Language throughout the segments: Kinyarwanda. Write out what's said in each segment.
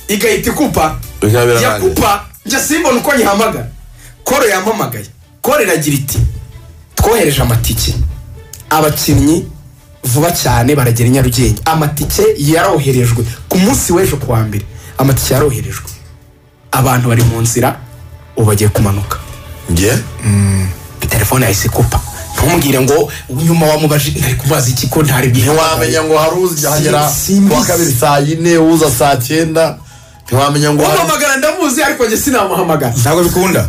igahita ikupa yakupa njya simbona uko nyihamagara koro yampamagaye koro iragira iti twohereje amatike abakinnyi vuba cyane baragera i Nyarugenge amatike yaroherejwe ku munsi w'ejo kuwa mbere amatike yaroherejwe abantu bari mu nzira ubagiye kumanuka telefone yahise ikupa ntumbwire ngo nyuma wamubaje ntari kubaza iki ko ntari ntiwamenya ngo hari uzahagera kuwa kabiri saa 4 uza saa 9 ntiwamenya ngo wamuhamagara ndamuzi ariko njye sinamuhamagara ntabwo bikunda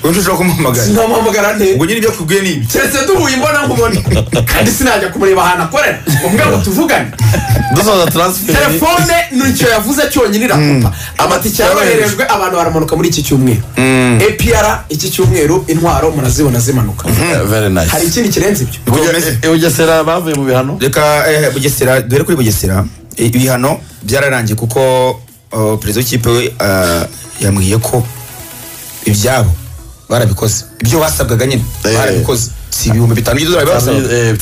Unje ushaka kumuhamagara sinamuhamagara nte ubwo nyine ibyo kubwiye nibi cyese duhuye imbona nkubona kandi sinajya kumureba ahantu akorera umbwa ngo tuvugane dusoza transfer telefone nicyo yavuze cyonyine irakupa amatike yaroherejwe abantu baramanuka muri iki cyumweru APR iki cyumweru intwaro murazibona zimanuka very nice hari ikindi kirenze ibyo Bugesera bavuye mu bihano reka Bugesera dore kuri Bugesera ibihano byararangiye kuko perezida w'ikipe we yambwiye ko ibyabo barabikoze ibyo basabwaga nyine barabikoze si $5,000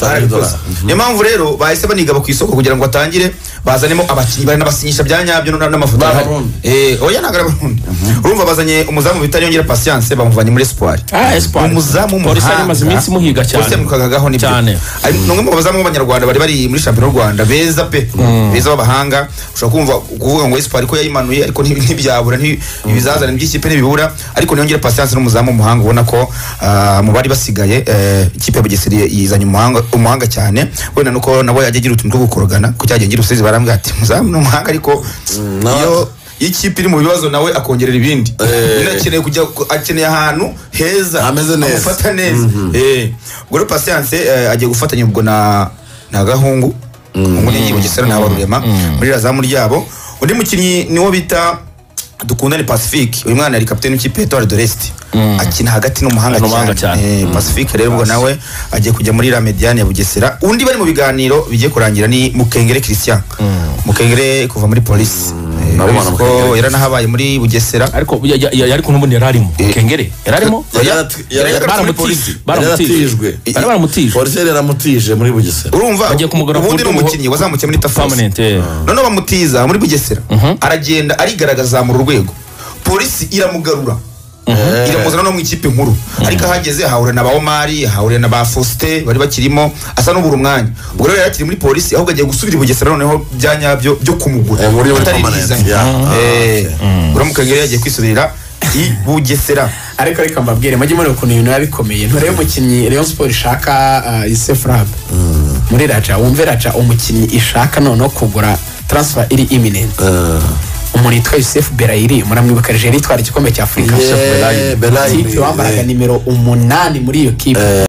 barabikoze niyo mpamvu rero bahise banigaba ku isoko kugira ngo batangire bazanemo abakinnyi bari n'abasinyisha bya nyabyo n'amafoto oya nagaraburundi urumva bazanye umuzamu bitari yongera patience bamuvanye muri Espoir umuzamu polisi amaze iminsi muhiga cyane bose mukagagaho ni cyane ari numwe mu bazamu b'abanyarwanda bari muri champion y'u Rwanda beza pe beza b'abahanga ushobora kuvuga ngo Espoir ko yayimanuye ariko ntibyabura ibizazana by'ikipe n'ibibura ariko niyongera patience n'umuzamu umuhanga ubona ko mu bari basigaye ikipe ya Bugesera yizanye umuhanga cyane wenda nuko nabo yagiye utuntu two gukorogana ko cyagengira usizi barambwira ati muzamu n'umuhanga ariko iyo ikipe iri mu bibazo nawe akongerera ibindi inakeneye kujya akeneye ahantu heza amufata neza ubwo rero patience agiye gufatanya ubwo na gahungu ngo ni Bugesera na Barurema muri razamu ryabo undi mukinnyi niwo bita Dukundane Pacifique uyu mwana ari kapiteni w'ikipe Etoile de l'Est akina hagati n'umuhanga cyane Pacifique rero ubwo nawe agiye kujya muri la Mediane ya Bugesera undi bari mu biganiro bigiye kurangira ni Mukengere Christian Mukengere kuva muri police nabo yaranahabaye muri Bugesera ariko n'ubundi yararimo Mukengere yararimo baramutijwe polisi yaramutije muri Bugesera urumva ubundi n'umukinnyi wazamukiye muri Permanente none bamutiza muri Bugesera aragenda arigaragaza mu rwego polisi iramugarura iramuzana no mu ikipe nkuru ariko ahageze ahahura na ba Omari ahahura na ba Faustin bari bakirimo asa n'ubura umwanya ubwo rero yakiri muri polisi ahubwo agiye gusubira i Bugesera noneho byanyabyo byo kumugura muri Permanente uramukagere yagiye kwisubirira i Bugesera ariko mbabwire mujye muri ukuntu ibintu yabikomeye ntore umukinnyi Rayon Sport ishaka Youssef Rab muri Raja wumve Raja umukinnyi ishaka noneho kugura transfer iri imminent umuntu yitwa Youssef Belairi muramwibuka Algeria itwara igikombe cya Afrika Belairi wambaraga nimero 8 muri iyo kipe